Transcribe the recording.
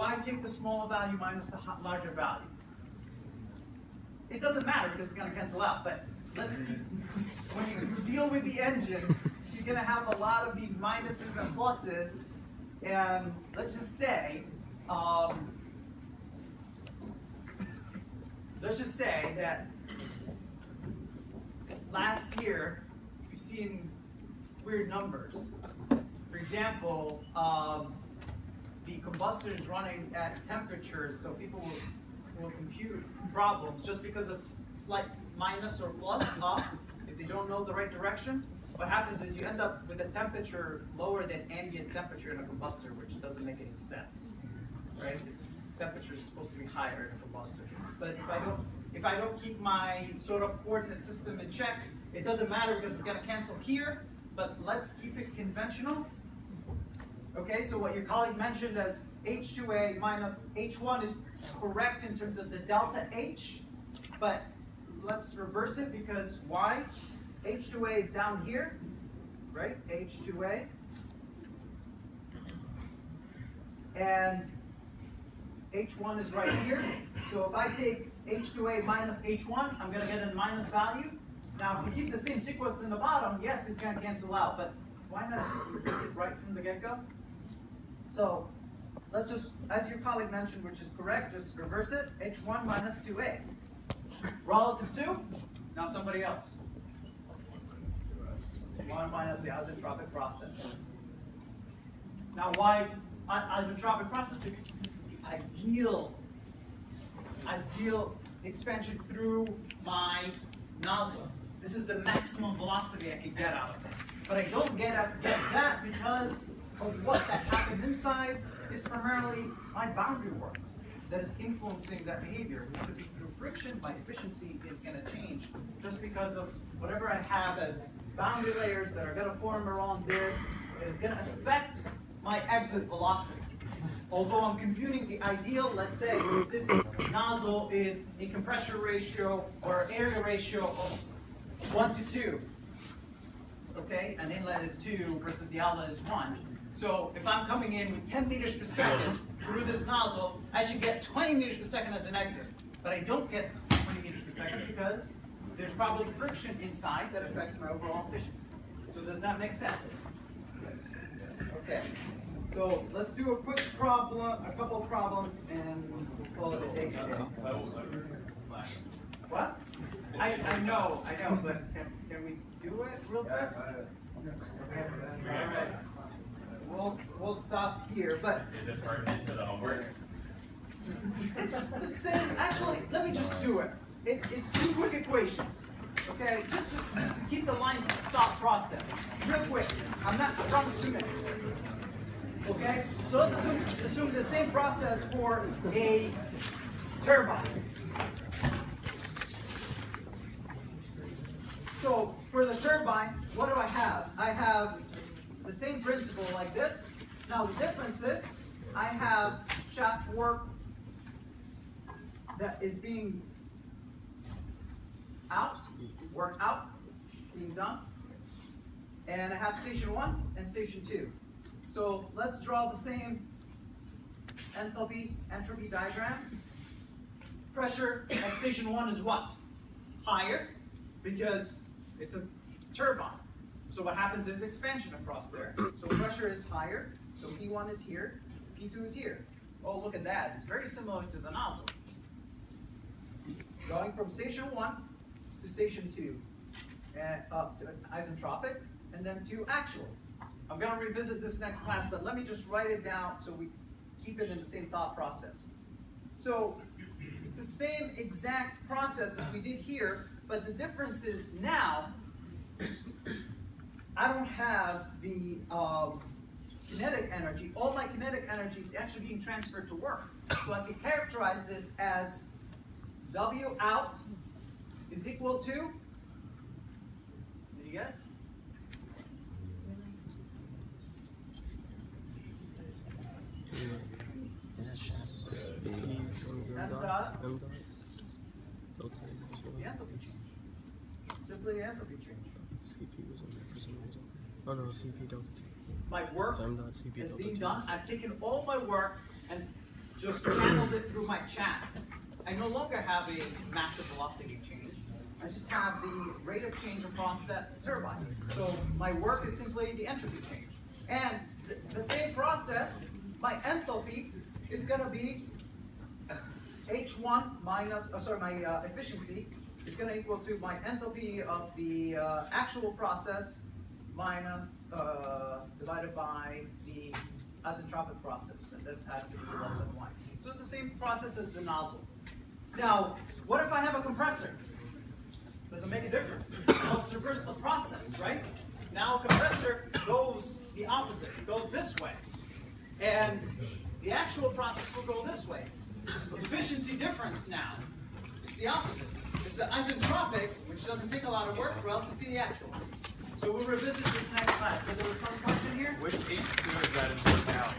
why take the smaller value minus the larger value? It doesn't matter because it's going to cancel out, but when you deal with the engine, you're going to have a lot of these minuses and pluses, and let's just say that last year you've seen weird numbers. For example, the combustor is running at temperatures, so people will compute problems just because of slight minus or plus up. If they don't know the right direction, what happens is you end up with a temperature lower than ambient temperature in a combustor, which doesn't make any sense, right? Its temperature is supposed to be higher in a combustor. But if I don't keep my sort of coordinate system in check, it doesn't matter because it's going to cancel here. But let's keep it conventional. Okay, so what your colleague mentioned as H2A minus H1 is correct in terms of the delta H, but let's reverse it because why? H2A is down here, right? H2A. And H1 is right here. So if I take H2A minus H1, I'm going to get a minus value. Now, if you keep the same sequence in the bottom, yes, it can cancel out, but why not just repeat it right from the get-go? So let's just, as your colleague mentioned, which is correct, just reverse it. H1 minus 2A. Relative to, now somebody else. 1 minus the isentropic process. Now why isentropic process? Because this is the ideal expansion through my nozzle. This is the maximum velocity I can get out of this. But I don't get that because of what that happens inside is primarily my boundary work that is influencing that behavior. Which could be through friction, my efficiency is going to change just because of whatever I have as boundary layers that are going to form around this. It is going to affect my exit velocity. Although I'm computing the ideal, let's say this nozzle is a compression ratio or area ratio of 1 to 2. Okay, an inlet is 2 versus the outlet is 1. So if I'm coming in with 10 meters per second through this nozzle, I should get 20 meters per second as an exit. But I don't get 20 meters per second because there's probably friction inside that affects my overall efficiency. So does that make sense? Okay. So let's do a quick problem, a couple of problems, and we'll call it a day today. What? I know, but can we do it real quick? Okay. All right. We'll stop here, but is it pertinent to the homework? it's the same. Actually, let me just do it. It's two quick equations. Okay, just keep the line of thought process real quick. I promise 2 minutes. Okay, so let's assume the same process for a turbine. So for the turbine, what do I have? I have the same principle like this. Now the difference is I have shaft work that is being worked out, being done. And I have station 1 and station 2. So let's draw the same entropy diagram. Pressure at station 1 is what? Higher, because it's a turbine. So what happens is expansion across there. So pressure is higher, so P1 is here, P2 is here. Oh, look at that, it's very similar to the nozzle. Going from station 1 to station 2, and up to isentropic, and then to actual. I'm going to revisit this next class, but let me just write it down so we keep it in the same thought process. So it's the same exact process as we did here, but the difference is now I don't have the kinetic energy. All my kinetic energy is actually being transferred to work. So I can characterize this as W out is equal to, did you guess? M dot. The enthalpy change. Simply the enthalpy change. CP was in there for some reason. Oh no, CP delta T. My work So M dot CP is delta being T. done. I've taken all my work and just channeled it through my chat, I no longer have a massive velocity change. I just have the rate of change across that turbine. So my work is simply the entropy change. And the same process, my enthalpy is going to be H1 minus, my efficiency is going to equal to my enthalpy of the actual process minus, divided by the isentropic process. And this has to be less than 1. So it's the same process as the nozzle. Now, what if I have a compressor? Does it make a difference? Well, it's reverse the process, right? Now a compressor goes the opposite. It goes this way. And the actual process will go this way. Efficiency difference now. It's the opposite. It's the isentropic, which doesn't take a lot of work, relative to the actual. So we'll revisit this next class. But there was some question here? Which H2 is that in totality?